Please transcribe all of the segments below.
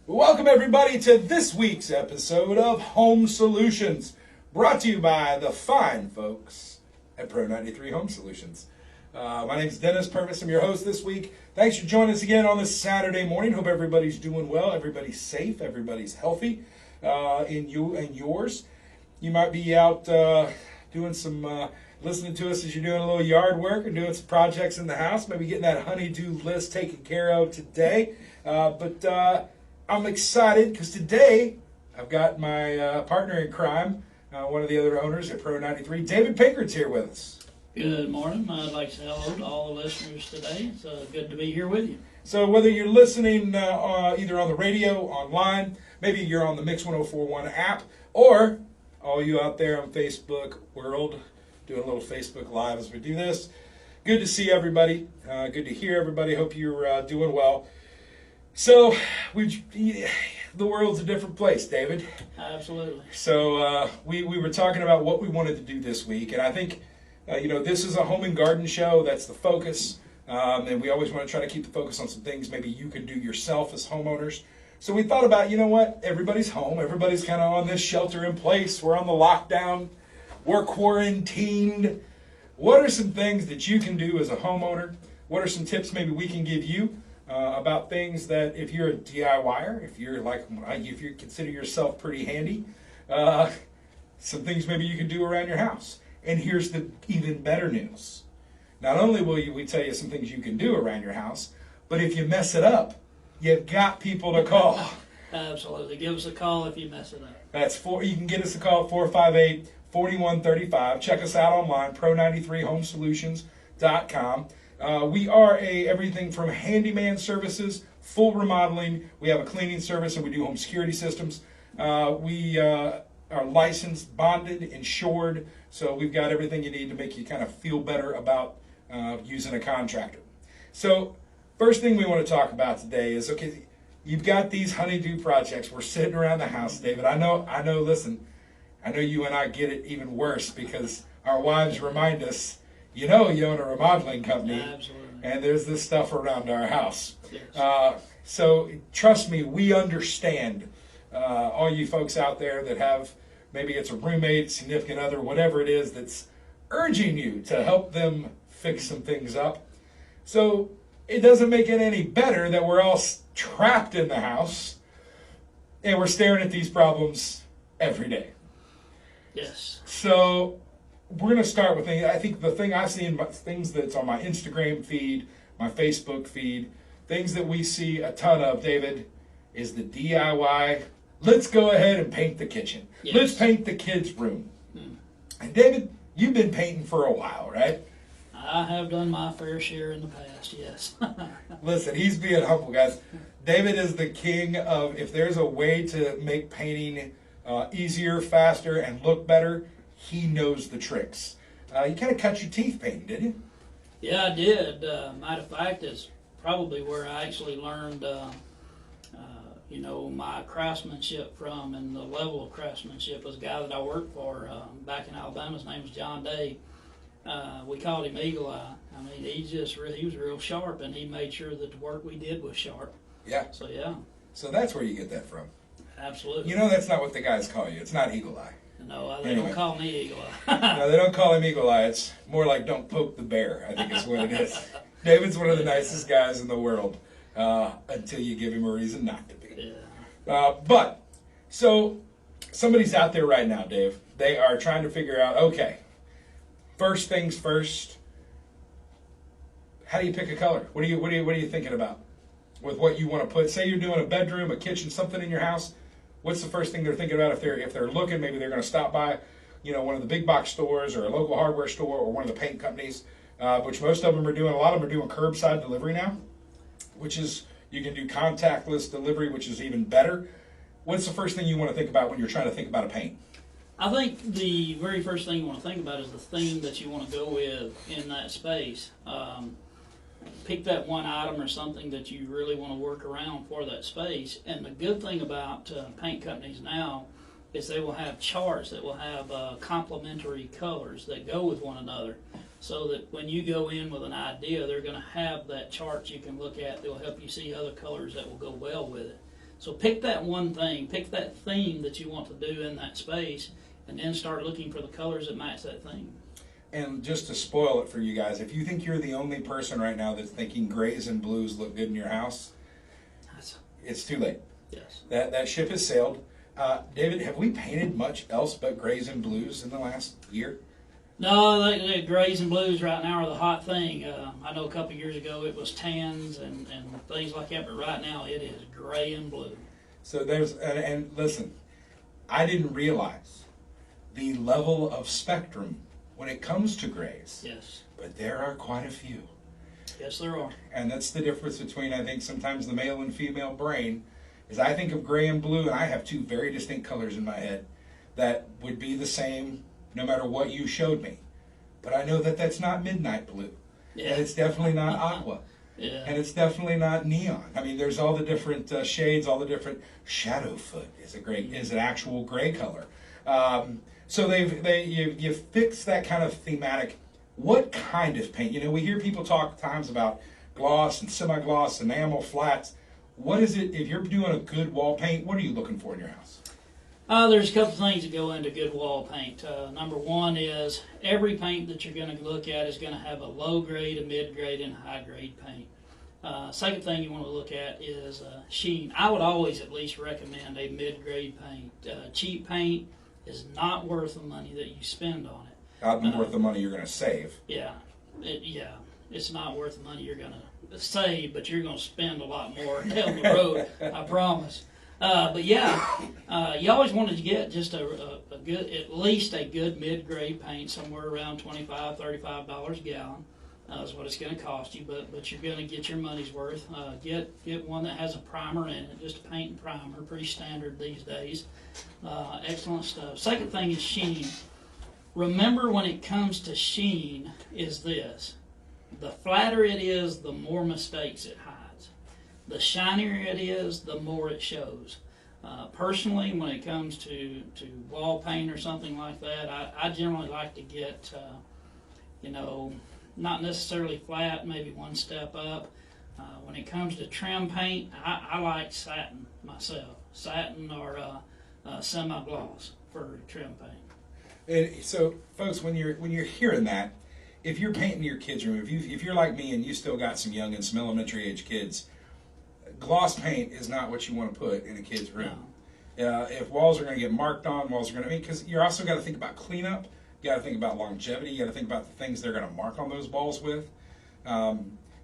Welcome everybody to this week's episode of Home Solutions, brought to you by the fine folks at Pro 93 Home Solutions. My name is Dennis Purvis. I'm your host this week. Thanks for joining us again on this Saturday morning. Hope everybody's doing well, everybody's safe, everybody's healthy in you and yours. You might be out doing some listening to us as you're doing a little yard work or doing some projects in the house, maybe getting that honey-do list taken care of today. But I'm excited because today I've got my partner in crime, one of the other owners at Pro 93, David Pinkard's here with us. Good morning. I'd like to say hello to all the listeners today. It's good to be here with you. So whether you're listening either on the radio, online, maybe you're on the Mix 1041 app, or all you out there on Facebook world doing a little Facebook Live as we do this, good to see everybody. Good to hear everybody. Hope you're doing well. So, the world's a different place, David. Absolutely. So, we were talking about what we wanted to do this week, and I think, this is a home and garden show. That's the focus, and we always want to try to keep the focus on some things maybe you can do yourself as homeowners. So we thought about, you know what, everybody's home. Everybody's kind of on this shelter in place. We're on the lockdown. We're quarantined. What are some things that you can do as a homeowner? What are some tips maybe we can give you? About things that if you're a DIYer, if you consider yourself pretty handy, some things maybe you can do around your house. And here's the even better news. Not only will we tell you some things you can do around your house, but if you mess it up, you've got people to call. Absolutely. Give us a call if you mess it up. You can get us a call at 458-4135. Check us out online, pro93homesolutions.com. We are everything from handyman services, full remodeling. We have a cleaning service, and we do home security systems. We are licensed, bonded, insured, so we've got everything you need to make you kind of feel better about using a contractor. So first thing we want to talk about today is, okay, you've got these honeydew projects. We're sitting around the house, David. I know, listen, I know you and I get it even worse because our wives remind us, you own a remodeling company. Absolutely. And there's this stuff around our house. Yes. So trust me, we understand all you folks out there that have, maybe it's a roommate, significant other, whatever it is that's urging you to help them fix some things up. So it doesn't make it any better that we're all trapped in the house and we're staring at these problems every day. Yes. So we're going to start with, I think the thing I've seen, things that's on my Instagram feed, my Facebook feed, things that we see a ton of, David, is the DIY. Let's go ahead and paint the kitchen. Yes. Let's paint the kids' room. And David, you've been painting for a while, right? I have done my fair share in the past, yes. Listen, he's being humble, guys. David is the king of, if there's a way to make painting easier, faster, and look better, he knows the tricks. You kind of cut your teeth painting, didn't you? Yeah, I did. Matter of fact, it's probably where I actually learned, my craftsmanship from, and the level of craftsmanship was a guy that I worked for back in Alabama. His name was John Day. We called him Eagle Eye. I mean, he was real sharp, and he made sure that the work we did was sharp. Yeah. So, yeah. So that's where you get that from. Absolutely. That's not what the guys call you. It's not Eagle Eye. No, they don't call me Eagle Eye. No, they don't call him Eagle Eye. It's more like don't poke the bear, I think is what it is. David's one of the nicest guys in the world until you give him a reason not to be. Yeah. So somebody's out there right now, Dave. They are trying to figure out, okay, first things first, how do you pick a color? What are you thinking about with what you want to put? Say you're doing a bedroom, a kitchen, something in your house. What's the first thing they're thinking about if they're looking? Maybe they're going to stop by, one of the big box stores or a local hardware store or one of the paint companies, which most of them are doing. A lot of them are doing curbside delivery now, which is you can do contactless delivery, which is even better. What's the first thing you want to think about when you're trying to think about a paint? I think the very first thing you want to think about is the theme that you want to go with in that space. Pick that one item or something that you really want to work around for that space. And the good thing about paint companies now is they will have charts that will have complementary colors that go with one another. So that when you go in with an idea, they're going to have that chart you can look at that will help you see other colors that will go well with it. So pick that one thing, pick that theme that you want to do in that space, and then start looking for the colors that match that theme. And just to spoil it for you guys, if you think you're the only person right now that's thinking grays and blues look good in your house, it's too late. Yes. That ship has sailed. David, have we painted much else but grays and blues in the last year? No, the grays and blues right now are the hot thing. I know a couple of years ago it was tans and things like that, but right now it is gray and blue. So and listen, I didn't realize the level of spectrum when it comes to grays. Yes. But there are quite a few. Yes, there are. And that's the difference between, I think, sometimes the male and female brain, is I think of gray and blue, and I have two very distinct colors in my head that would be the same no matter what you showed me. But I know that that's not midnight blue. Yeah. And it's definitely not aqua. Yeah. And it's definitely not neon. I mean, there's all the different shades, all the different shadowfoot is an actual gray color. So you fix that kind of thematic. What kind of paint? You know, we hear people talk times about gloss and semi-gloss, enamel, flats. What is it, if you're doing a good wall paint, what are you looking for in your house? There's a couple things that go into good wall paint. Number one is every paint that you're going to look at is going to have a low grade, a mid grade, and a high grade paint. Second thing you want to look at is sheen. I would always at least recommend a mid grade paint. Cheap paint is not worth the money that you spend on it. Not worth the money you're going to save. Yeah, it's not worth the money you're going to save, but you're going to spend a lot more down the road, I promise. But yeah, you always wanted to get just a good, at least a good mid-grade paint, somewhere around $25, $35 a gallon. Is what it's going to cost you, but you're going to get your money's worth. Get one that has a primer in it, just a paint and primer, pretty standard these days. Excellent stuff. Second thing is sheen. Remember, when it comes to sheen, is this: the flatter it is, the more mistakes it hides. The shinier it is, the more it shows. Personally, when it comes to wall paint or something like that, I generally like to get, not necessarily flat, maybe one step up. When it comes to trim paint, I like satin myself. Satin or semi-gloss for trim paint. And so, folks, when you're hearing that, if you're painting your kids' room, if you're like me and you still got some young and some elementary age kids, gloss paint is not what you want to put in a kid's room. No. If walls are going to get marked on, walls are going to, because you're also got to think about cleanup. You got to think about longevity. You got to think about the things they're going to mark on those walls with.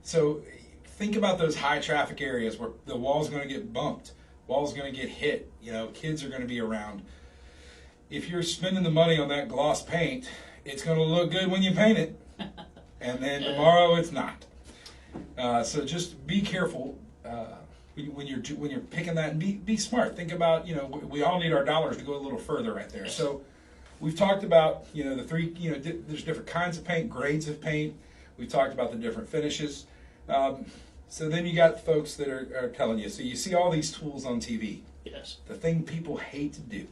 So think about those high traffic areas where the wall's going to get bumped, wall's going to get hit. Kids are going to be around. If you're spending the money on that gloss paint, it's going to look good when you paint it, and then tomorrow it's not. So just be careful when you're picking that, and be smart. Think about, we all need our dollars to go a little further right there. So we've talked about the three, there's different kinds of paint, grades of paint. We've talked about the different finishes. So then you got folks that are telling you. So you see all these tools on TV. Yes. The thing people hate to do.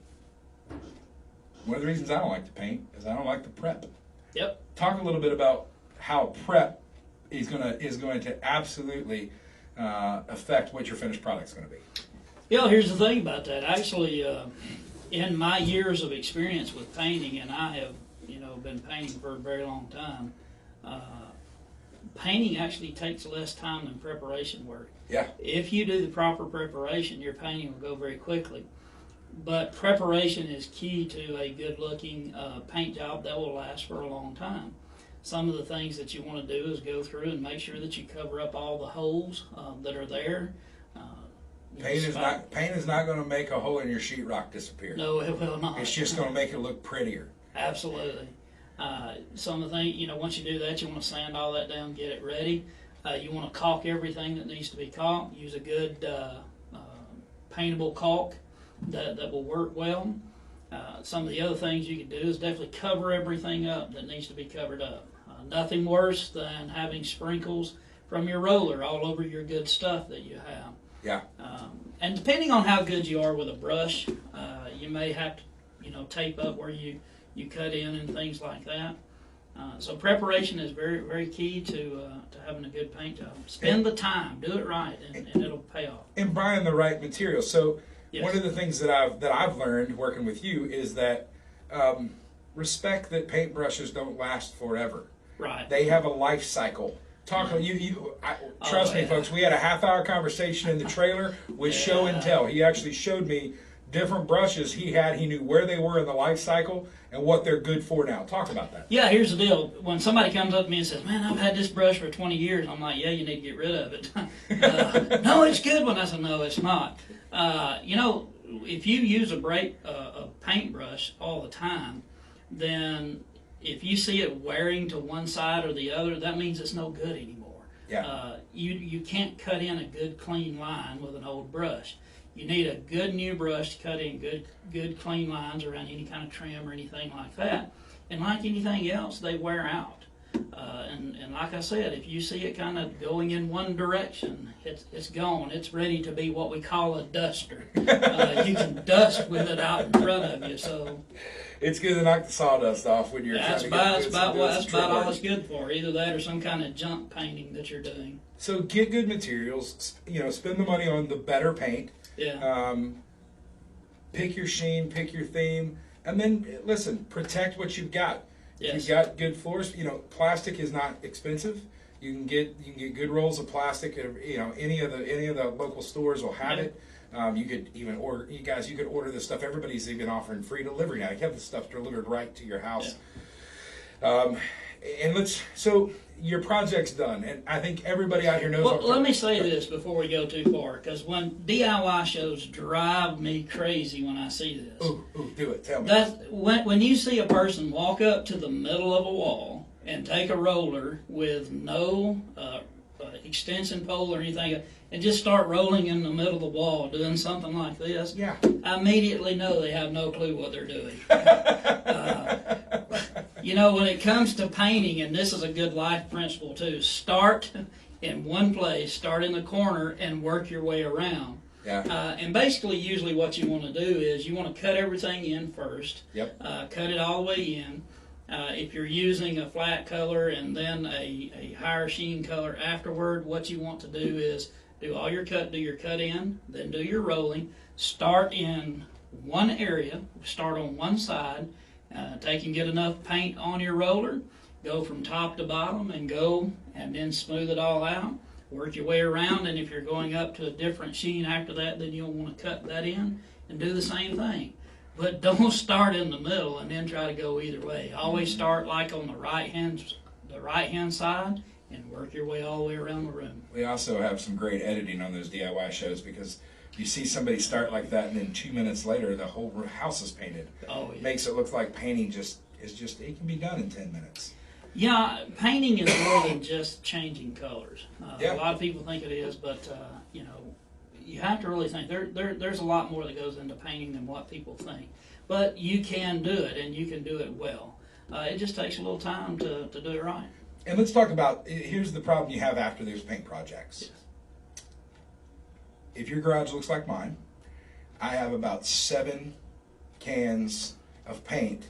One of the reasons I don't like to paint is I don't like the prep. Yep. Talk a little bit about how prep is going to absolutely affect what your finished product is going to be. Yeah, here's the thing about that. Actually, in my years of experience with painting, and I have been painting for a very long time, painting actually takes less time than preparation work. Yeah. If you do the proper preparation, your painting will go very quickly. But preparation is key to a good-looking paint job that will last for a long time. Some of the things that you want to do is go through and make sure that you cover up all the holes that are there. Paint is not going to make a hole in your sheetrock disappear. No, it will not. It's just going to make it look prettier. Absolutely. Some of the things, once you do that, you want to sand all that down, get it ready. You want to caulk everything that needs to be caulked. Use a good paintable caulk that will work well. Some of the other things you can do is definitely cover everything up that needs to be covered up. Nothing worse than having sprinkles from your roller all over your good stuff that you have. Yeah. And depending on how good you are with a brush, you may have to, tape up where you cut in and things like that. So preparation is very, very key to having a good paint job. Spend the time, do it right, and it'll pay off. And buying the right material. So Yes. one of the things that I've learned working with you is that respect that paintbrushes don't last forever. Right. They have a life cycle. Trust me, folks. We had a half-hour conversation in the trailer with show and tell. He actually showed me different brushes he had. He knew where they were in the life cycle and what they're good for now. Talk about that. Yeah, here's the deal. When somebody comes up to me and says, "Man, I've had this brush for 20 years," I'm like, "Yeah, you need to get rid of it." No, it's good one. I said, "No, it's not." If you use a paintbrush all the time, then if you see it wearing to one side or the other, that means it's no good anymore. Yeah. You can't cut in a good clean line with an old brush. You need a good new brush to cut in good clean lines around any kind of trim or anything like that. And like anything else, they wear out. And like I said, if you see it kind of going in one direction, it's gone. It's ready to be what we call a duster. You can dust with it out in front of you. So it's good to knock the sawdust off when you're that's trying to about all work. it's good for. Either that or some kind of junk painting that you're doing. So get good materials. Spend the money on the better paint. Yeah. Pick your sheen, pick your theme, and then listen. Protect what you've got. Yes. If you've got good floors, plastic is not expensive. You can get good rolls of plastic. Any of the local stores will have it. You could even order. You could order this stuff. Everybody's even offering free delivery now. You have the stuff delivered right to your house. Yeah. So your project's done, and I think everybody out here knows. Well, let me say this before we go too far, because when DIY shows drive me crazy when I see this. Ooh, do it. Tell me. When you see a person walk up to the middle of a wall and take a roller with no extension pole or anything, and just start rolling in the middle of the wall doing something like this, yeah, I immediately know they have no clue what they're doing. When it comes to painting, and this is a good life principle too, start in one place, start in the corner, and work your way around. Yeah. And basically, usually what you want to do is you want to cut everything in first. Yep. Cut it all the way in. If you're using a flat color and then a higher sheen color afterward, what you want to do is do your cut in, then do your rolling. Start in one area, start on one side, take and get enough paint on your roller, go from top to bottom and then smooth it all out. Work your way around, and if you're going up to a different sheen after that, then you'll want to cut that in and do the same thing. But don't start in the middle and then try to go either way. Always start like on the right hand side and work your way all the way around the room. We also have some great editing on those DIY shows because you see somebody start like that, and then 2 minutes later, the whole house is painted. Oh, yeah. Makes it look like painting it can be done in 10 minutes. Yeah, painting is more than just changing colors. Yeah. A lot of people think it is, but you have to really think. There's a lot more that goes into painting than what people think. But you can do it, and you can do it well. It just takes a little time to do it right. And let's talk about, here's the problem you have after those paint projects. Yes. If your garage looks like mine, I have about 7 cans of paint.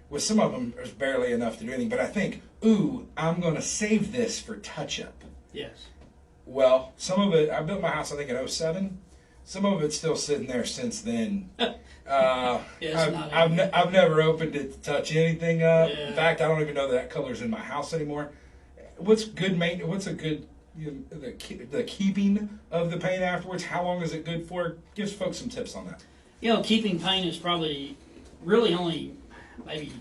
With some of them, there's barely enough to do anything. But I think, I'm going to save this for touch-up. Yes. Well, some of it, I built my house, I think, in 2007. Some of it's still sitting there since then. I've never opened it to touch anything up. Yeah. In fact, I don't even know that color's in my house anymore. What's good maintenance? What's a good the keeping of the paint afterwards? How long is it good for? Give folks some tips on that. Keeping paint is probably really only maybe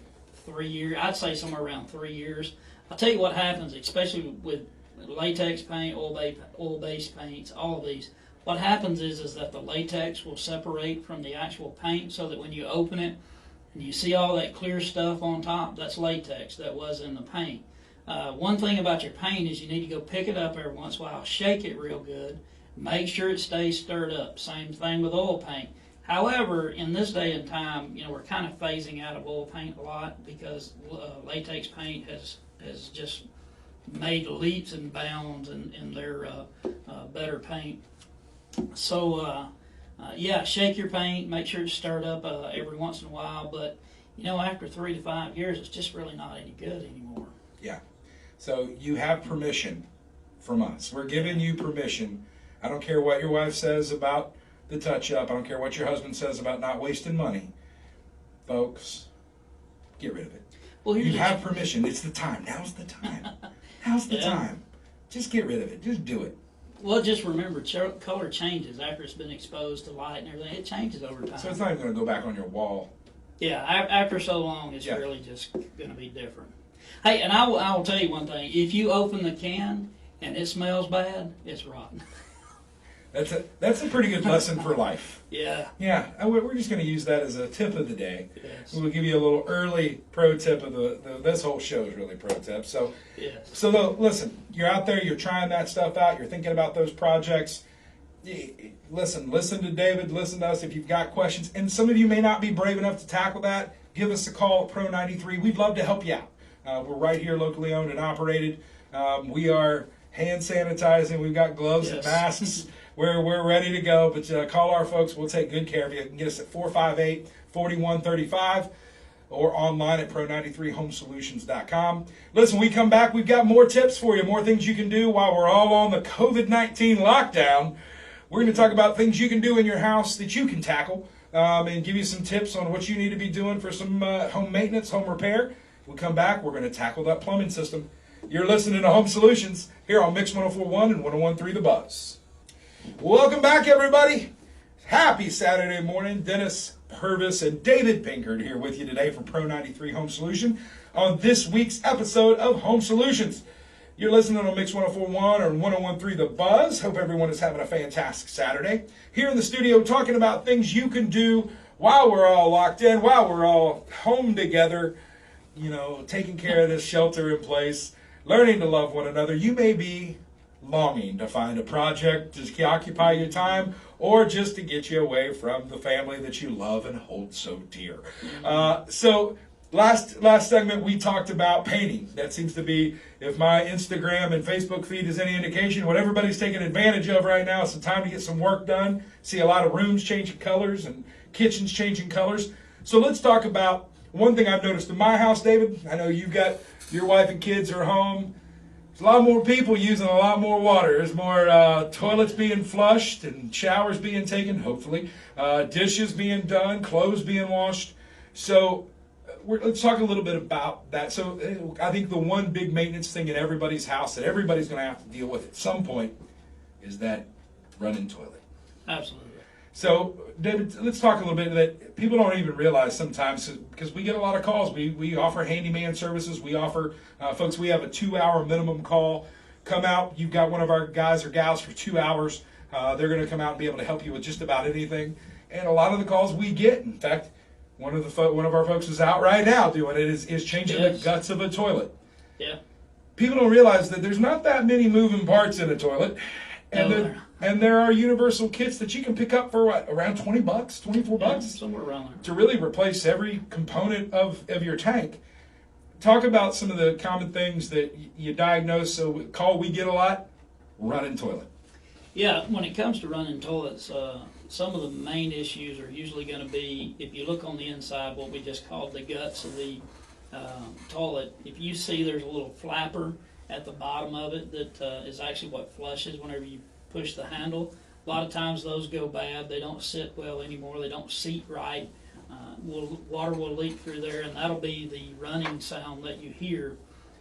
3 years. I'd say somewhere around 3 years. I'll tell you what happens, especially with latex paint, oil-based paints, all of these. What happens is that the latex will separate from the actual paint, so that when you open it and you see all that clear stuff on top, that's latex that was in the paint. One thing about your paint is you need to go pick it up every once in a while, shake it real good, make sure it stays stirred up. Same thing with oil paint. However, in this day and time, we're kind of phasing out of oil paint a lot because latex paint has just made leaps and bounds in their better paint. So, shake your paint, make sure it's stirred up every once in a while, but after 3 to 5 years, it's just really not any good anymore. Yeah. So you have permission from us. We're giving you permission. I don't care what your wife says about the touch-up. I don't care what your husband says about not wasting money. Folks, get rid of it. Well, You have permission. It's the time. Now's the time. Now's the time. Just get rid of it. Just do it. Well, just remember, color changes after it's been exposed to light and everything. It changes over time. So it's not even going to go back on your wall. Yeah, after so long, it's really just going to be different. Hey, and I will tell you one thing. If you open the can and it smells bad, it's rotten. That's a pretty good lesson for life. Yeah. Yeah, we're just going to use that as a tip of the day. Yes. We'll give you a little early pro tip of this whole show is really pro tip. So, yes. So listen, you're out there, you're trying that stuff out, you're thinking about those projects. Listen to David, listen to us if you've got questions. And some of you may not be brave enough to tackle that. Give us a call at Pro 93. We'd love to help you out. We're right here, locally owned and operated. We are hand sanitizing. We've got gloves and masks. We're ready to go, but call our folks. We'll take good care of you. You can get us at 458-4135 or online at pro93homesolutions.com. Listen, we come back. We've got more tips for you, more things you can do while we're all on the COVID-19 lockdown. We're going to talk about things you can do in your house that you can tackle and give you some tips on what you need to be doing for some home maintenance, home repair. We'll come back. We're going to tackle that plumbing system. You're listening to Home Solutions here on Mix 104.1 and 101.3 The Buzz. Welcome back, everybody. Happy Saturday morning. Dennis Purvis and David Pinkard here with you today from Pro 93 Home Solution on this week's episode of Home Solutions. You're listening on Mix 104.1 or 101.3 The Buzz. Hope everyone is having a fantastic Saturday. Here in the studio talking about things you can do while we're all locked in, while we're all home together, taking care of this shelter in place, learning to love one another. You may be longing to find a project to occupy your time or just to get you away from the family that you love and hold so dear. So last segment we talked about painting. That seems to be, if my Instagram and Facebook feed is any indication, what everybody's taking advantage of right now. It's the time to get some work done. See a lot of rooms changing colors and kitchens changing colors. So let's talk about one thing I've noticed in my house, David. I know you've got your wife and kids are home. There's a lot more people using a lot more water. There's more toilets being flushed and showers being taken, hopefully. Dishes being done, clothes being washed. So let's talk a little bit about that. So I think the one big maintenance thing in everybody's house that everybody's going to have to deal with at some point is that running toilet. Absolutely. So, David, let's talk a little bit that people don't even realize sometimes, because we get a lot of calls. We offer handyman services. We offer, folks, we have a 2-hour minimum call. Come out. You've got one of our guys or gals for 2 hours. They're going to come out and be able to help you with just about anything. And a lot of the calls we get, in fact, one of our folks is out right now doing it, is changing the guts of a toilet. Yeah. People don't realize that there's not that many moving parts in a toilet. And there are universal kits that you can pick up for around $20, $24 somewhere around there, to really replace every component of your tank. Talk about some of the common things that you diagnose. So we get a lot, running toilet. Yeah, when it comes to running toilets, some of the main issues are usually going to be, if you look on the inside, what we just called the guts of the toilet. If you see there's a little flapper at the bottom of it that is actually what flushes whenever you push the handle. A lot of times those go bad. They don't sit well anymore. They don't seat right. Water will leak through there, and that'll be the running sound that you hear.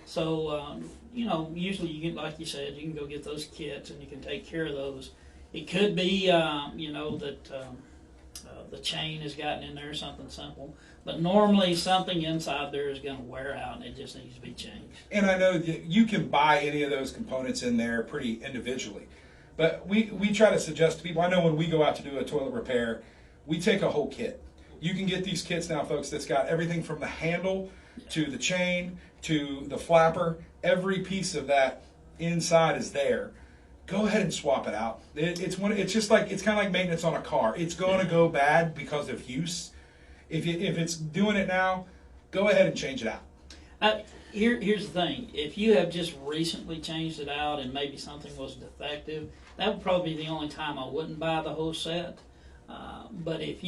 So, usually you can, like you said, you can go get those kits and you can take care of those. It could be, that the chain has gotten in there, something simple. But normally something inside there is going to wear out and it just needs to be changed. And I know that you can buy any of those components in there pretty individually. But we try to suggest to people, I know when we go out to do a toilet repair, we take a whole kit. You can get these kits now, folks, that's got everything from the handle to the chain to the flapper. Every piece of that inside is there. Go ahead and swap it out. It's kind of like maintenance on a car. It's going to go bad because of use. If it's doing it now, go ahead and change it out. Here's the thing. If you have just recently changed it out and maybe something was defective, that would probably be the only time I wouldn't buy the whole set. But if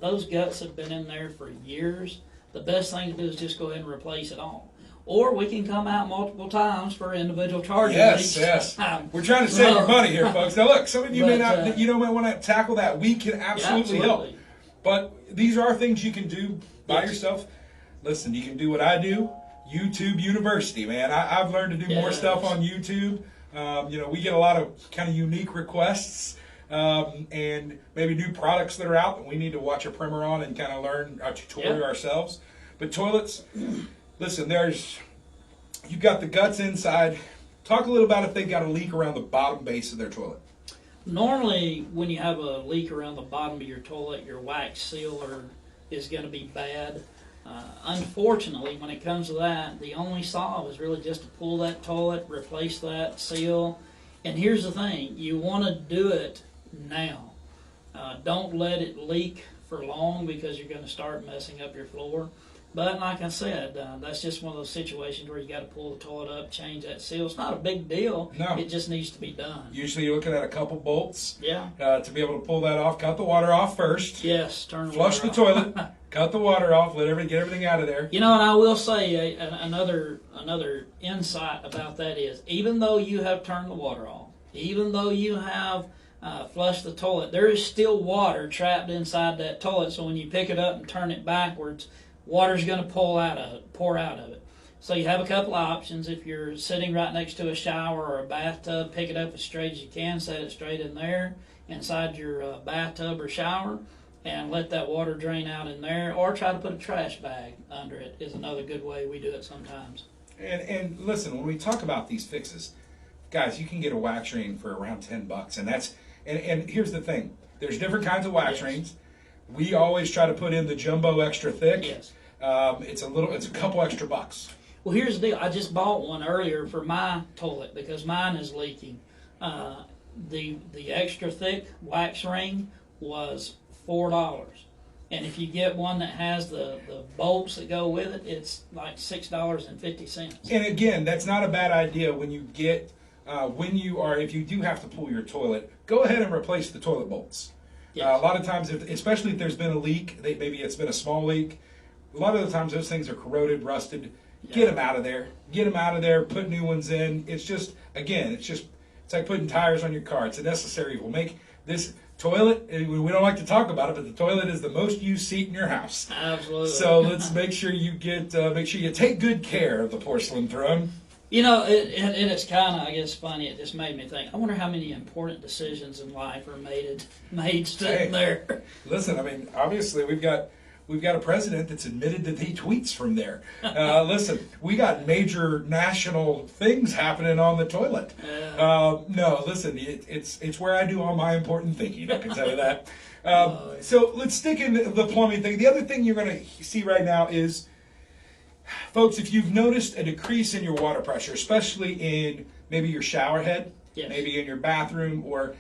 those guts have been in there for years, the best thing to do is just go ahead and replace it all. or we can come out multiple times for individual charges. Yes, each yes. time. We're trying to save your money here, folks. Now, look, some of you may But, not, might want to tackle that. We can absolutely help. But these are things you can do by yourself. Listen, you can do what I do. YouTube University, man. I've learned to do more stuff on YouTube. We get a lot of kind of unique requests and maybe new products that are out that we need to watch a primer on and kind of learn a tutorial ourselves. But toilets, listen, you've got the guts inside. Talk a little about if they've got a leak around the bottom base of their toilet. Normally, when you have a leak around the bottom of your toilet, your wax sealer is going to be bad. Unfortunately, when it comes to that, the only solve is really just to pull that toilet, replace that seal. And here's the thing, you want to do it now. Don't let it leak for long because you're going to start messing up your floor. But like I said, that's just one of those situations where you got to pull the toilet up, change that seal. It's not a big deal. No. It just needs to be done. Usually you're looking at a couple bolts Yeah. To be able to pull that off. Cut the water off first. Yes, turn the Flush water the off. toilet. Cut the water off. Get everything out of there. You know, and I will say another insight about that is, even though you have turned the water off, even though you have flushed the toilet, there is still water trapped inside that toilet. So when you pick it up and turn it backwards, water's going to pour out of it. So you have a couple of options. If you're sitting right next to a shower or a bathtub, pick it up as straight as you can, set it straight in there inside your bathtub or shower, and let that water drain out in there, or try to put a trash bag under it is another good way we do it sometimes. And listen, when we talk about these fixes, guys, you can get a wax ring for around $10, and here's the thing: there's different kinds of wax rings. We always try to put in the jumbo extra thick. Yes. It's a couple extra bucks. Well, here's the deal. I just bought one earlier for my toilet because mine is leaking. The extra thick wax ring was $4. And if you get one that has the bolts that go with it, it's like $6.50. And again, that's not a bad idea when you get if you do have to pull your toilet, go ahead and replace the toilet bolts. Yes. A lot of times, especially if there's been a leak, maybe it's been a small leak, a lot of the times those things are corroded, rusted. Get them out of there. Get them out of there. Put new ones in. It's like putting tires on your car. It's a necessary evil. Make this toilet, we don't like to talk about it, but the toilet is the most used seat in your house. Absolutely. So let's make sure you take good care of the porcelain throne. You know, it's kind of, I guess, funny. It just made me think, I wonder how many important decisions in life are made sitting there. Listen, I mean, obviously we've got a president that's admitted that he tweets from there. Listen, we got major national things happening on the toilet. No, listen, it's where I do all my important thinking, I can tell you that. So let's stick in the plumbing thing. The other thing you're going to see right now is, folks, if you've noticed a decrease in your water pressure, especially in maybe your shower head, maybe in your bathroom, or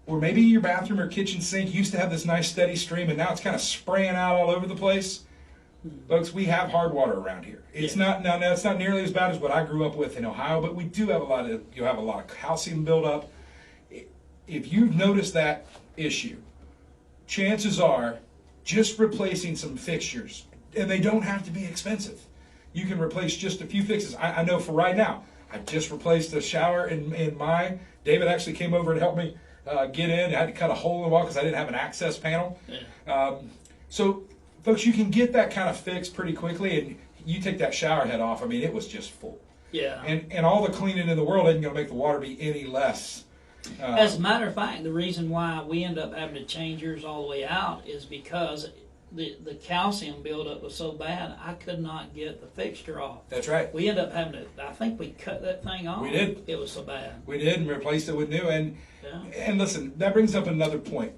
maybe your bathroom or kitchen sink used to have this nice steady stream, and now it's kind of spraying out all over the place. Folks, we have hard water around here. It's not nearly as bad as what I grew up with in Ohio, but we do have a lot of calcium buildup. If you've noticed that issue, chances are just replacing some fixtures, and they don't have to be expensive. You can replace just a few fixes. I know for right now, I just replaced a shower in mine. David actually came over and helped me get in. I had to cut a hole in the wall because I didn't have an access panel. So, folks, you can get that kind of fixed pretty quickly, and you take that shower head off. I mean, it was just full. Yeah. And all the cleaning in the world isn't going to make the water be any less. As a matter of fact, the reason why we end up having to change yours all the way out is because the calcium buildup was so bad, I could not get the fixture off. That's right. We ended up having to, I think we cut that thing off. We did. It was so bad. We did, and replaced it with new. And listen, that brings up another point.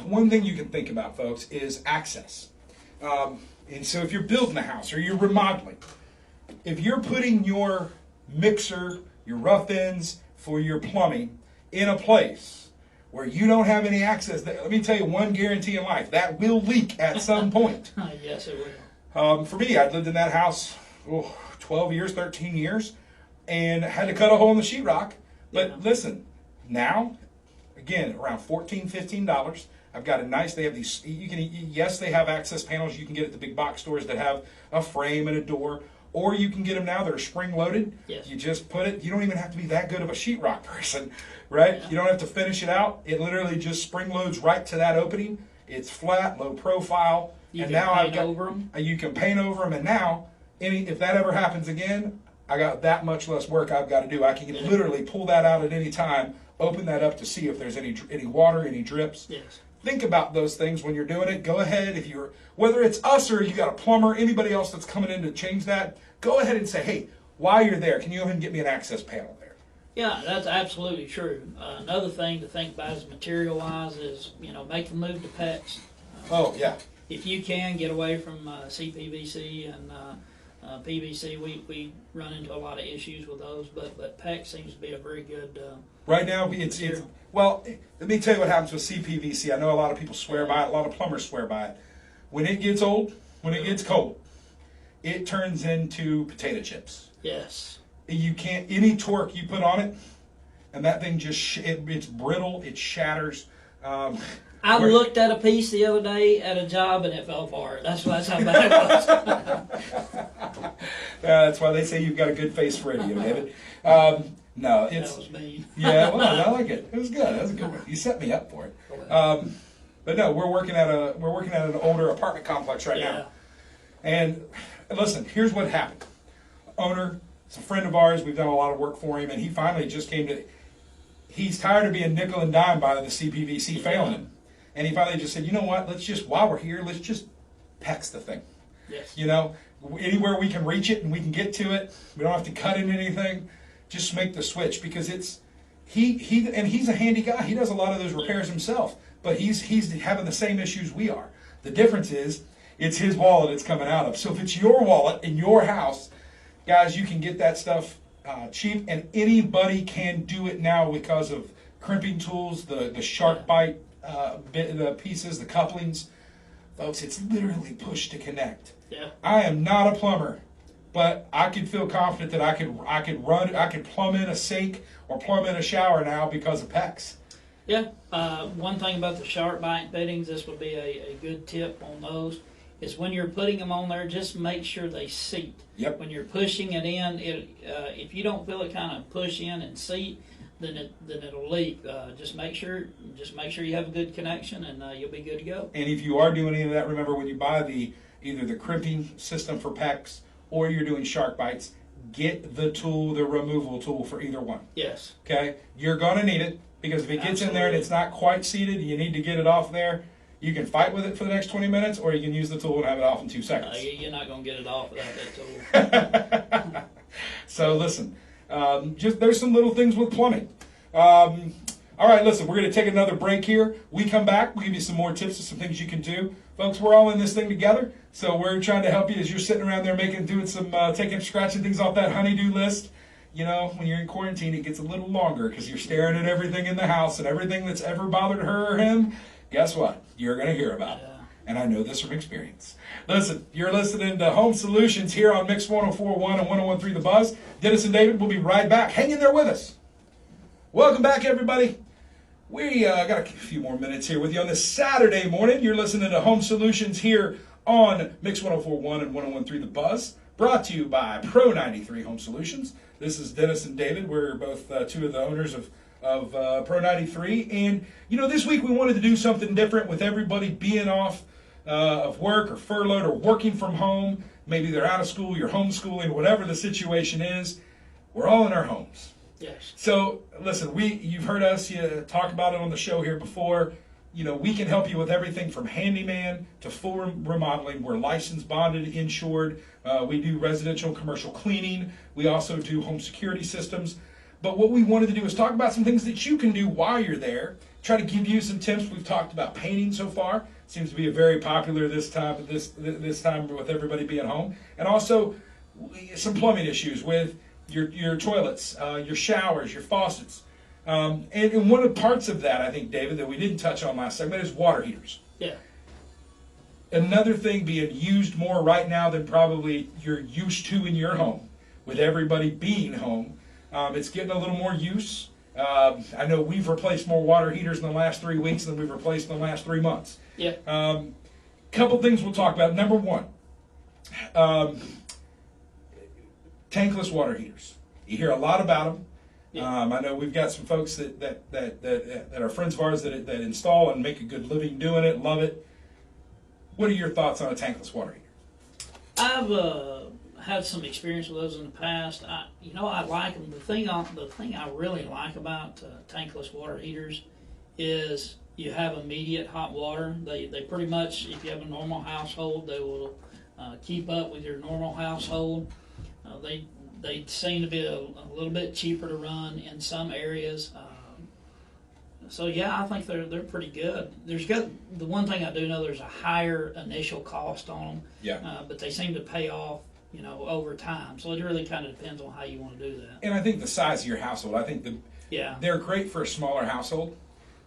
One thing you can think about, folks, is access. And so if you're building a house or you're remodeling, if you're putting your mixer, your rough ends for your plumbing in a place where you don't have any access, let me tell you one guarantee in life: that will leak at some point. Yes, it will. For me, I'd lived in that house 12 years, 13 years, and had to cut a hole in the sheetrock. But listen, now, again, around $14, $15. I've got a nice, they have these, they have access panels you can get at the big box stores that have a frame and a door. or you can get them now that are spring loaded. Yes. You just put it. You don't even have to be that good of a sheetrock person, right? Yeah. You don't have to finish it out. It literally just spring loads right to that opening. It's flat, low profile, You and can now paint over them. You can paint over them, and now if that ever happens again, I got that much less work I've got to do. I can literally pull that out at any time, open that up to see if there's any water, any drips. Yes. Think about those things when you're doing it. Go ahead, whether it's us or you got a plumber, anybody else that's coming in to change that, go ahead and say, hey, while you're there, can you go ahead and get me an access panel there? Yeah, that's absolutely true. Another thing to think about is material-wise is, make the move to PEX. Oh, yeah. If you can, get away from CPVC and PVC. We run into a lot of issues with those, but PEX seems to be a very good right now, it's well, let me tell you what happens with CPVC. I know a lot of people swear by it. A lot of plumbers swear by it. When it gets old, when it gets cold, it turns into potato chips. Yes. You can't, any torque you put on it, and that thing just, it's brittle, it shatters. I looked at a piece the other day at a job and it fell apart. That's how bad it was. That's why they say you've got a good face for radio, David. No, it's... That was mean. Yeah, well, I like it. It was good. That was a good one. You set me up for it. But no, we're working at an older apartment complex right now. And listen, here's what happened. Owner, it's a friend of ours. We've done a lot of work for him, and he finally just came to... He's tired of being nickel and dime by the CPVC failing him. And he finally just said, you know what, while we're here, let's just PEX the thing. Yes. Anywhere we can reach it and we can get to it, we don't have to cut into anything, just make the switch, because he's a handy guy. He does a lot of those repairs himself, but he's having the same issues we are. The difference is, it's his wallet it's coming out of. So if it's your wallet in your house, guys, you can get that stuff cheap, and anybody can do it now because of crimping tools, the shark bite, the pieces, the couplings. Folks, it's literally push to connect. Yeah. I am not a plumber, but I could feel confident that I could plumb in a sink or plumb in a shower now because of PEX. Yeah. One thing about the shark bite fittings, this would be a good tip on those, is when you're putting them on there, just make sure they seat. Yep. When you're pushing it in, if you don't feel it kind of push in and seat, then it'll leak. Just make sure you have a good connection, and you'll be good to go. And if you are doing any of that, remember when you buy either the crimping system for PEX or you're doing shark bites, get the removal tool for either one. Yes. Okay? You're going to need it, because if it gets in there and it's not quite seated, you need to get it off there. You can fight with it for the next 20 minutes, or you can use the tool and have it off in 2 seconds. You're not going to get it off without that tool. So listen, there's some little things with plumbing. All right, listen, we're going to take another break here. We come back, we'll give you some more tips of some things you can do. Folks, we're all in this thing together, so we're trying to help you as you're sitting around there scratching things off that honey-do list. When you're in quarantine, it gets a little longer because you're staring at everything in the house, and everything that's ever bothered her or him, guess what? You're going to hear about it. And I know this from experience. Listen, you're listening to Home Solutions here on Mix 104.1 and 101.3 The Buzz. Dennis and David will be right back. Hang in there with us. Welcome back, everybody. We got a few more minutes here with you on this Saturday morning. You're listening to Home Solutions here on Mix 104.1 and 101.3 The Buzz, brought to you by Pro 93 Home Solutions. This is Dennis and David. We're both two of the owners of Pro 93. And, this week we wanted to do something different with everybody being off of work or furloughed or working from home. Maybe they're out of school, you're homeschooling, whatever the situation is. We're all in our homes. Yes. So, listen, you've heard us talk about it on the show here before. We can help you with everything from handyman to full remodeling. We're licensed, bonded, insured. We do residential and commercial cleaning. We also do home security systems. But what we wanted to do is talk about some things that you can do while you're there. Try to give you some tips. We've talked about painting so far. Seems to be a very popular this time with everybody being home. And also some plumbing issues with your toilets, your showers, your faucets. And one of the parts of that, I think, David, that we didn't touch on last segment is water heaters. Yeah. Another thing being used more right now than probably you're used to in your home, with everybody being home. It's getting a little more use. I know we've replaced more water heaters in the last 3 weeks than we've replaced in the last 3 months. Yeah. Couple things we'll talk about. Number one, tankless water heaters. You hear a lot about them. Yeah. I know we've got some folks that are friends of ours that install and make a good living doing it, love it. What are your thoughts on a tankless water heater? I've had some experience with those in the past. I like them. The thing I really like about tankless water heaters is you have immediate hot water. They pretty much, if you have a normal household, they will keep up with your normal household. They seem to be a little bit cheaper to run in some areas. So yeah, I think they're pretty good. The one thing I do know, there's a higher initial cost on them. Yeah. But they seem to pay off, over time. So it really kind of depends on how you want to do that. And I think the size of your household. I think they're great for a smaller household.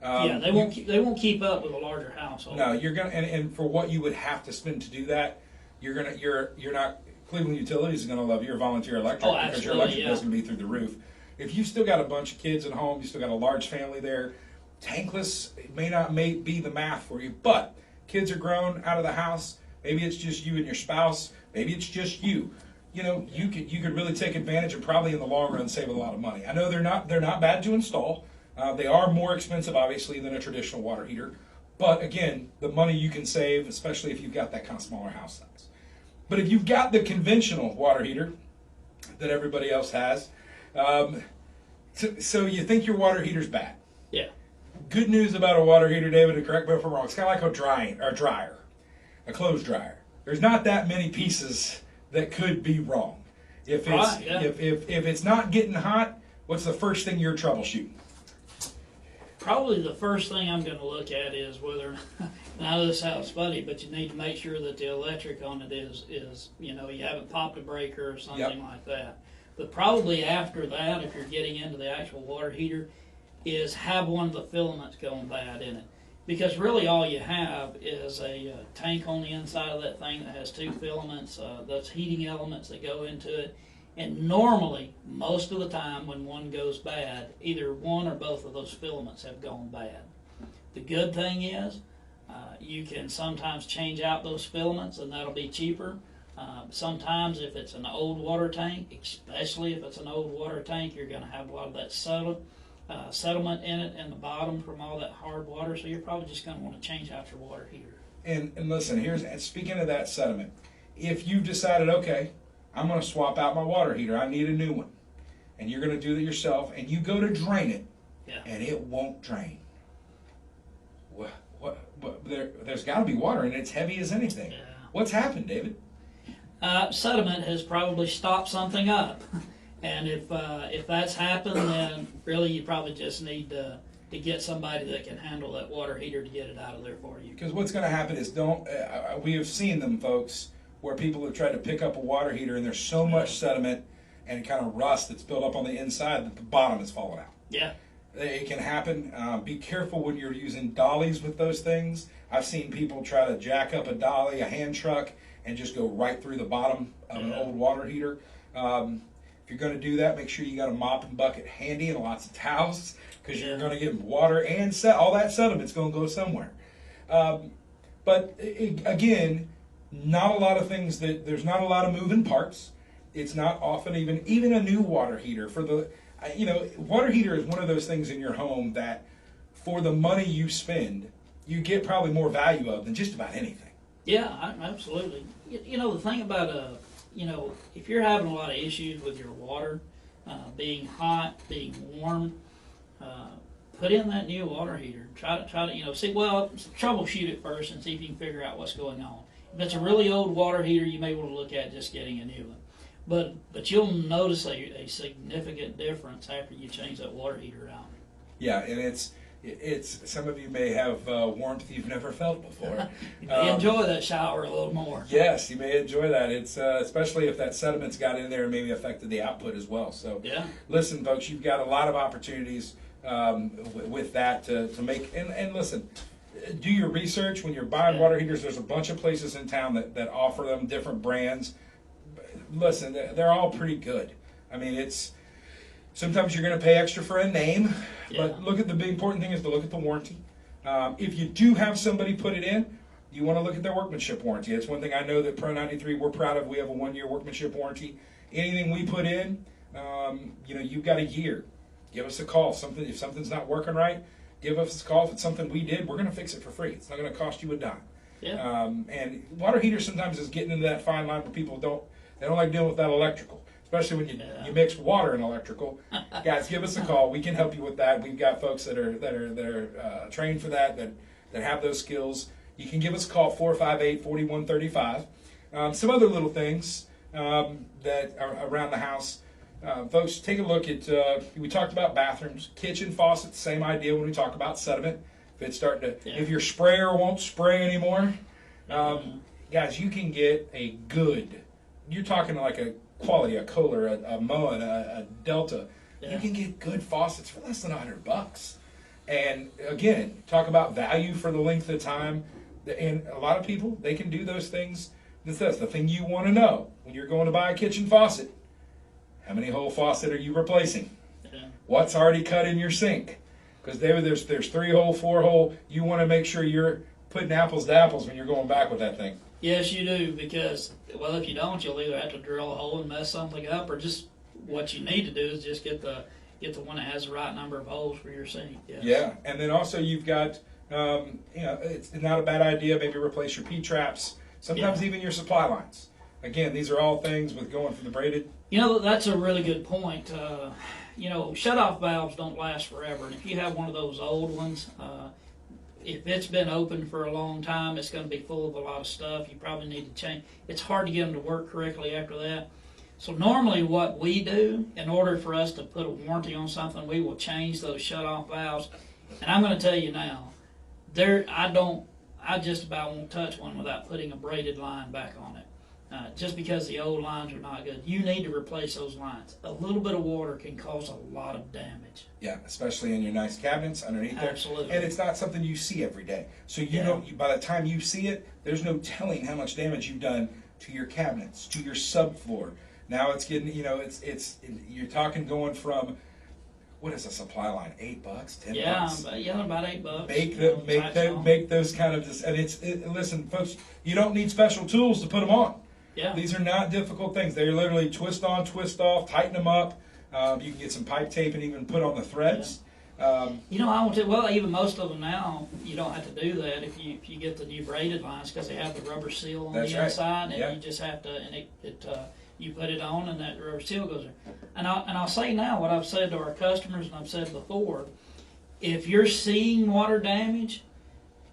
They won't keep up with a larger household. No, you're gonna and for what you would have to spend to do that, you're not. Cleveland Utilities is going to love your volunteer electric because your electric bill is going to be through the roof. If you've still got a bunch of kids at home, you still got a large family there, tankless may be the math for you. But kids are grown out of the house. Maybe it's just you and your spouse. Maybe it's just you. You could really take advantage and probably in the long run save a lot of money. I know they're not bad to install. They are more expensive, obviously, than a traditional water heater. But again, the money you can save, especially if you've got that kind of smaller house size. But if you've got the conventional water heater that everybody else has, so you think your water heater's bad. Yeah. Good news about a water heater, David, and correct me if I'm wrong, it's kind of like a dryer, a clothes dryer. There's not that many pieces that could be wrong. If it's not getting hot, what's the first thing you're troubleshooting? Probably the first thing I'm going to look at is whether, and I know this sounds funny, but you need to make sure that the electric on it is you haven't popped a breaker or something like that. But probably after that, if you're getting into the actual water heater, is have one of the filaments going bad in it. Because really all you have is a tank on the inside of that thing that has two filaments, that's heating elements that go into it. And normally, most of the time when one goes bad, either one or both of those filaments have gone bad. The good thing is you can sometimes change out those filaments and that'll be cheaper. Sometimes if it's an old water tank, especially if it's an old water tank, you're going to have a lot of that settlement in it in the bottom from all that hard water, so you're probably just going to want to change out your water heater. And listen, speaking of that sediment, if you've decided, okay, I'm going to swap out my water heater, I need a new one, and you're going to do that yourself, and you go to drain it, and it won't drain. There's got to be water, and it's heavy as anything. Yeah. What's happened, David? Sediment has probably stopped something up. And if that's happened, then really you probably just need to get somebody that can handle that water heater to get it out of there for you. Because what's going to happen is we have seen them, folks, where people have tried to pick up a water heater and there's so much sediment and kind of rust that's built up on the inside that the bottom is falling out. Yeah. It can happen. Be careful when you're using dollies with those things. I've seen people try to jack up a dolly, a hand truck, and just go right through the bottom of an old water heater. If you're going to do that, make sure you got a mop and bucket handy and lots of towels because you're going to get water and all that sediment's going to go somewhere. Again, not a lot of things there's not a lot of moving parts. It's not often even a new water heater water heater is one of those things in your home that for the money you spend, you get probably more value of than just about anything. Yeah, absolutely. The thing about if you're having a lot of issues with your water, being hot, being warm, put in that new water heater. Try to troubleshoot it first and see if you can figure out what's going on. If it's a really old water heater, you may want to look at just getting a new one. But you'll notice a significant difference after you change that water heater out. Yeah, and it's some of you may have warmth you've never felt before. You may enjoy that shower a little more. Yes, you may enjoy that. It's especially if that sediment's got in there and maybe affected the output as well. So listen, folks, you've got a lot of opportunities with that to make. And listen, do your research when you're buying water heaters. There's a bunch of places in town that offer them, different brands. Listen, they're all pretty good. I mean, sometimes you're going to pay extra for a name, but the important thing is to look at the warranty. If you do have somebody put it in, you want to look at their workmanship warranty. It's one thing I know that Pro 93, we're proud of. We have a 1-year workmanship warranty. anything we put in, you've got a year. Give us a call. If something's not working right, give us a call. If it's something we did, we're going to fix it for free. It's not going to cost you a dime. Yeah. And water heater sometimes is getting into that fine line where people don't like dealing with that electrical, especially when you mix water and electrical. Guys, give us a call. We can help you with that. We've got folks that are trained for that have those skills. You can give us a call, 458-4135. Some other little things that are around the house. Folks, take a look at, we talked about bathrooms, kitchen faucets, same idea when we talk about sediment. If it's starting to, if your sprayer won't spray anymore, guys, you can get a good, you're talking like a Quality, a Kohler, a Moen, a Delta. Yeah. You can get good faucets for less than $100. And again, talk about value for the length of time. And a lot of people, they can do those things. That's the thing you want to know when you're going to buy a kitchen faucet. How many hole faucet are you replacing? Yeah. What's already cut in your sink? Because there's 3-hole, 4-hole. You want to make sure you're putting apples to apples when you're going back with that thing. Yes, you do, because, well, if you don't, you'll either have to drill a hole and mess something up, or just what you need to do is just get the one that has the right number of holes for your sink. Yes. Yeah, and then also you've got, it's not a bad idea, maybe replace your P-traps, sometimes even your supply lines. Again, these are all things with going from the braided. That's a really good point. Shut-off valves don't last forever, and if you have one of those old ones, if it's been open for a long time, it's going to be full of a lot of stuff. You probably need to change. It's hard to get them to work correctly after that. So normally what we do, in order for us to put a warranty on something, we will change those shut-off valves. And I'm going to tell you now, I just about won't touch one without putting a braided line back on it. Just because the old lines are not good. You need to replace those lines. A little bit of water can cause a lot of damage. Yeah, especially in your nice cabinets underneath there. Absolutely. And it's not something you see every day. So by the time you see it, there's no telling how much damage you've done to your cabinets, to your subfloor. Now it's getting, you're talking going from, what is a supply line? $8, $10? Yeah, about $8. Make those kind of, and listen, folks, you don't need special tools to put them on. Yeah. These are not difficult things. They're literally twist on, twist off, tighten them up. You can get some pipe tape and even put on the threads. I want to. Even most of them now, you don't have to do that if you get the new braided lines, because they have the rubber seal on the inside, and you just have to, and you put it on, and that rubber seal goes there. And I'll say now what I've said to our customers, and I've said before: if you're seeing water damage,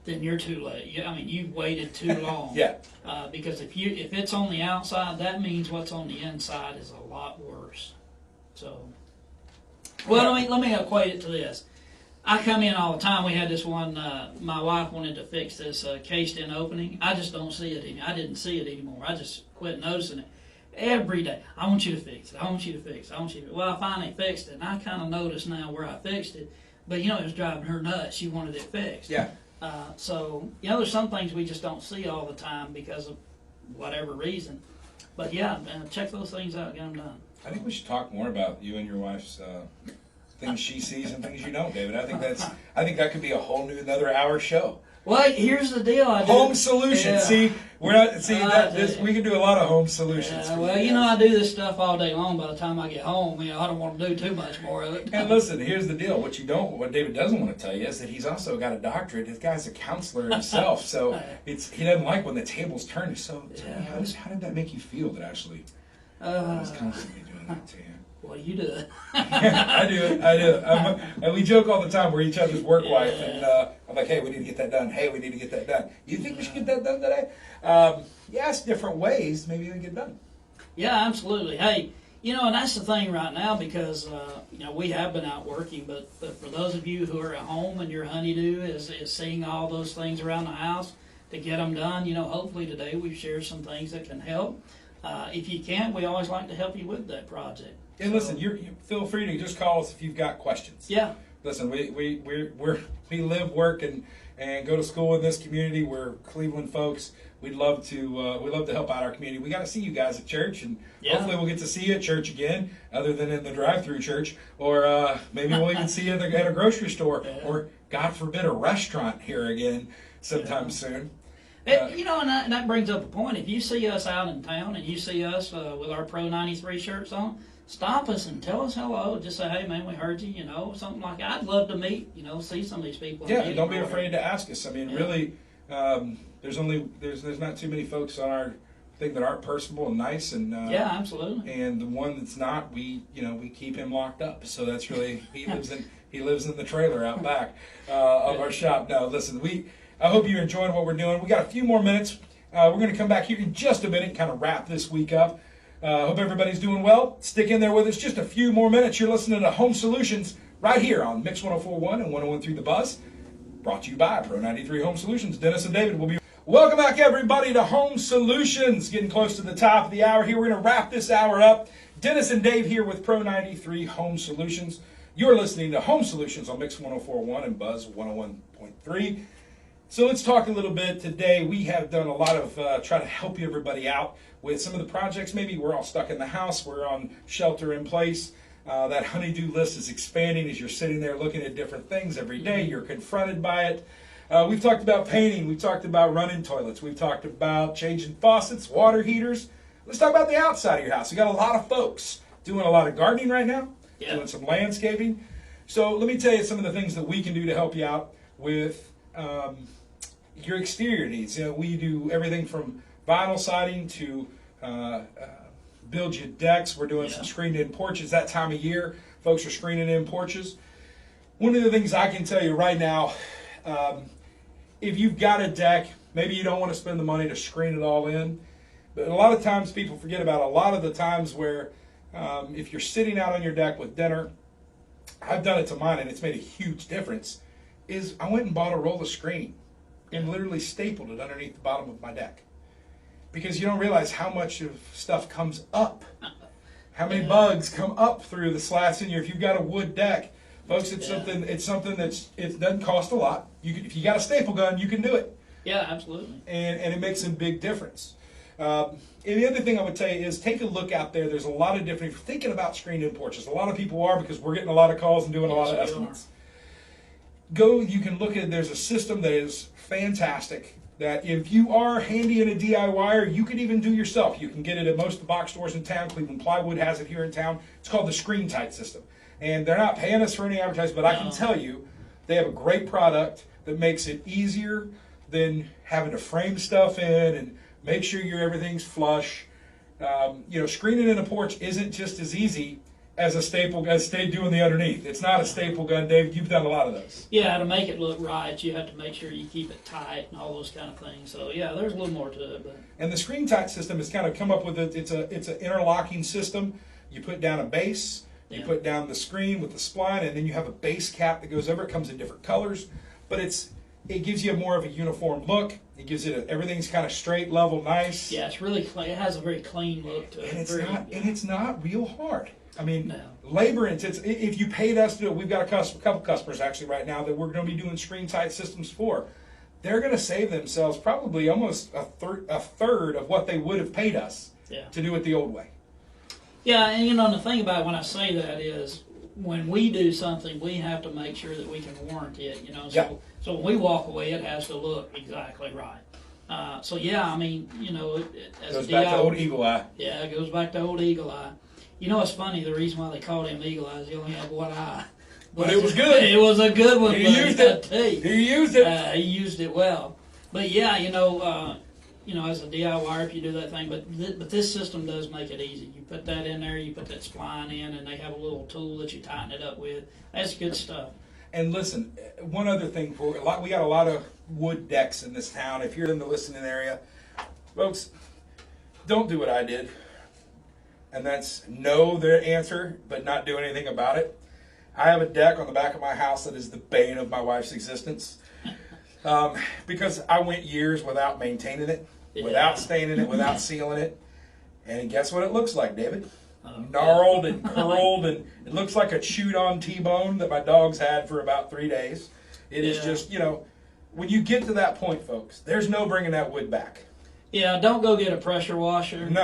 then you're too late. You've waited too long. Yeah. Because if it's on the outside, that means what's on the inside is a lot worse. So, well, let me equate it to this. I come in all the time. We had this one. My wife wanted to fix this cased-in opening. I just don't see it anymore. I didn't see it anymore. I just quit noticing it. Every day, I want you to fix it. I want you to fix it. I want you to. Well, I finally fixed it, and I kind of noticed now where I fixed it. But it was driving her nuts. She wanted it fixed. Yeah. So there's some things we just don't see all the time because of whatever reason. But check those things out, get them done. I think we should talk more about you and your wife's things she sees and things you don't, David. I think that could be a whole new another hour show. Well, here's the deal. Home solutions. Yeah. See, we're not. See we can do a lot of home solutions. I do this stuff all day long. By the time I get home, I don't want to do too much more of it. And listen, here's the deal. What David doesn't want to tell you is that he's also got a doctorate. This guy's a counselor himself, so he doesn't like when the tables turn. So tell me, how did that make you feel? That actually, I was constantly doing that to you. Well, you do it. I do it. And we joke all the time. We're each other's work wife, and I'm like, hey, we need to get that done. Hey, we need to get that done. You think we should get that done today? It's different ways. Maybe we can get done. Yeah, absolutely. Hey, and that's the thing right now, because we have been out working, but for those of you who are at home and your honeydew is seeing all those things around the house to get them done, hopefully today we've shared some things that can help. If you can't, we always like to help you with that project. And listen, you feel free to just call us if you've got questions. Yeah. Listen, we live, work, and go to school in this community. We're Cleveland folks. We'd love to help out our community. We got to see you guys at church, and hopefully we'll get to see you at church again, other than in the drive-through church, or maybe we'll even see you at a grocery store, or God forbid, a restaurant here again sometime soon. And that brings up a point. If you see us out in town and you see us with our Pro 93 shirts on, stop us and tell us hello. Just say, hey, man, we heard you, something like that. I'd love to meet, see some of these people. Yeah, don't be afraid to ask us. I mean, really, there's not too many folks on our thing that aren't personable and nice. And yeah, absolutely. And the one that's not, we keep him locked up. So that's really, he lives in the trailer out back of our shop. Now, listen, I hope you're enjoying what we're doing. We got a few more minutes. We're going to come back here in just a minute and kind of wrap this week up. Hope everybody's doing well. Stick in there with us just a few more minutes. You're listening to Home Solutions right here on Mix 104.1 and 101.3 The Buzz. Brought to you by Pro 93 Home Solutions. Dennis and David will be. Welcome back, everybody, to Home Solutions. Getting close to the top of the hour here. We're going to wrap this hour up. Dennis and Dave here with Pro 93 Home Solutions. You're listening to Home Solutions on Mix 104.1 and Buzz 101.3. So let's talk a little bit today. We have done a lot of try to help everybody out with some of the projects. Maybe we're all stuck in the house. We're on shelter in place. That honey-do list is expanding as you're sitting there looking at different things every day. You're confronted by it. We've talked about painting. We've talked about running toilets. We've talked about changing faucets, water heaters. Let's talk about the outside of your house. We got a lot of folks doing a lot of gardening right now, doing some landscaping. So let me tell you some of the things that we can do to help you out with your exterior needs. We do everything from vinyl siding to build you decks. We're doing some screened-in porches. That time of year, folks are screening in porches. One of the things I can tell you right now, if you've got a deck, maybe you don't want to spend the money to screen it all in. But a lot of times people forget about a lot of the times where if you're sitting out on your deck with dinner, I've done it to mine and it's made a huge difference, is I went and bought a roll of screen and literally stapled it underneath the bottom of my deck. Because you don't realize how much of stuff comes up. How many bugs come up through the slats in here. If you've got a wood deck, folks, it's something that's, it doesn't cost a lot. If you got a staple gun, you can do it. Yeah, absolutely. And it makes a big difference. And the other thing I would tell you is take a look out there. There's a lot of different, if you're thinking about screened-in porches, a lot of people are because we're getting a lot of calls and doing a lot of estimates. You can look at, there's a system that is fantastic that if you are handy in a DIYer, you can even do yourself. You can get it at most of the box stores in town. Cleveland Plywood has it here in town. It's called the Screen Tight system. And they're not paying us for any advertising, but I can tell you they have a great product that makes it easier than having to frame stuff in and make sure everything's flush. Screening in a porch isn't just as easy as a staple gun, doing the underneath. It's not a staple gun, David. You've done a lot of those. Yeah, to make it look right, you have to make sure you keep it tight and all those kind of things. So yeah, there's a little more to it. And the Screen Tight system has kind of come up with it's an interlocking system. You put down a base, you put down the screen with the spline, and then you have a base cap that goes over. It comes in different colors, but it gives you more of a uniform look. It gives it everything's kind of straight, level, nice. Yeah, it's really clean. It has a very clean look to it. And it's not real hard. I mean, labor intensive. If you paid us to do it, we've got a couple customers actually right now that we're going to be doing Screen Tight systems for. They're going to save themselves probably almost a third of what they would have paid us to do it the old way. Yeah, and the thing about it when I say that is when we do something, we have to make sure that we can warranty it. So when we walk away, it has to look exactly right. It goes back to old Eagle Eye. Yeah, it goes back to old Eagle Eye. It's funny, the reason why they called him Eagle Eye is he only had one eye. But it was good. It was a good one. He used it. He used it. He used it well. But yeah, as a DIYer, if you do that thing, but this system does make it easy. You put that in there, you put that spline in, and they have a little tool that you tighten it up with. That's good stuff. And listen, one other thing, we got a lot of wood decks in this town. If you're in the listening area, folks, don't do what I did. And that's know the answer, but not do anything about it. I have a deck on the back of my house that is the bane of my wife's existence. Because I went years without maintaining it, without staining it, without sealing it. And guess what it looks like, David? Gnarled and curled, and it looks like a chewed-on T-bone that my dogs had for about 3 days. It is just, when you get to that point, folks, there's no bringing that wood back. Yeah, don't go get a pressure washer and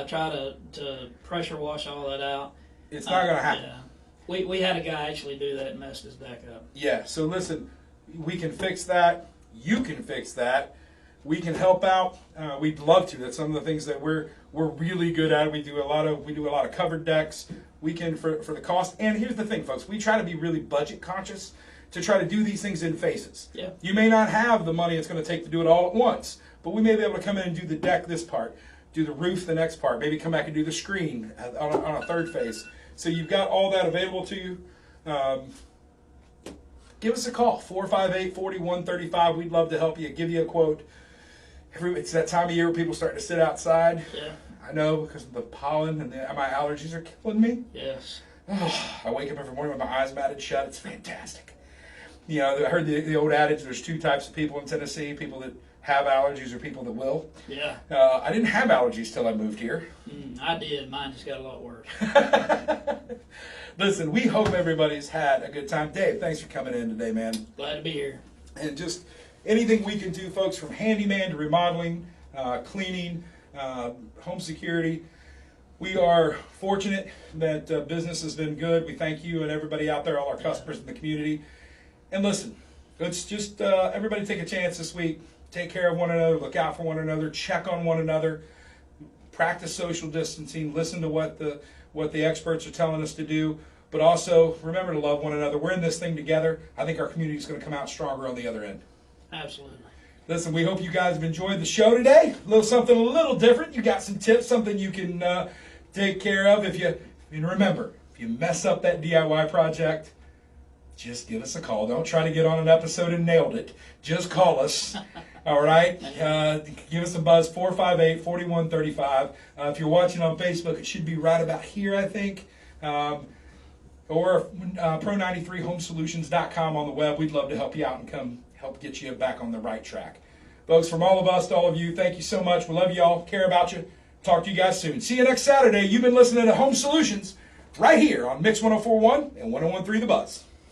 try to pressure wash all that out. It's not going to happen. Yeah. We had a guy actually do that and messed his deck up. Yeah, so listen, we can fix that. You can fix that. we can help out, we'd love to. That's some of the things that we're really good at. We do a lot of covered decks. We can for the cost. And here's the thing, folks. We try to be really budget conscious to try to do these things in phases. Yeah. You may not have the money it's going to take to do it all at once, but we may be able to come in and do the deck this part, do the roof the next part, maybe come back and do the screen on a third phase. So you've got all that available to you. Give us a call, 458-4135. We'd love to help you, give you a quote. It's that time of year where people start to sit outside. Yeah. I know, because of the pollen and my allergies are killing me. Yes. Oh, I wake up every morning with my eyes matted shut. It's fantastic. You know, I heard the old adage, there's two types of people in Tennessee, people that have allergies or people that will. Yeah. I didn't have allergies till I moved here. I did. Mine just got a lot worse. Listen, we hope everybody's had a good time. Dave, thanks for coming in today, man. Glad to be here. And just anything we can do, folks, from handyman to remodeling, cleaning, home security. We are fortunate that business has been good. We thank you and everybody out there, all our customers in the community. And listen, let's just everybody take a chance this week. Take care of one another. Look out for one another. Check on one another. Practice social distancing. Listen to what the experts are telling us to do. But also remember to love one another. We're in this thing together. I think our community is going to come out stronger on the other end. Absolutely. Listen, we hope you guys have enjoyed the show today. Something a little different. You got some tips, something you can take care of. And remember, if you mess up that DIY project, just give us a call. Don't try to get on an episode and nailed it. Just call us. All right? Give us a buzz, 458-4135. If you're watching on Facebook, it should be right about here, I think. Or pro93homesolutions.com on the web. We'd love to help you out and come help get you back on the right track. Folks, from all of us to all of you, thank you so much. We love you all. Care about you. Talk to you guys soon. See you next Saturday. You've been listening to Home Solutions right here on Mix 104.1 and 101.3 The Buzz.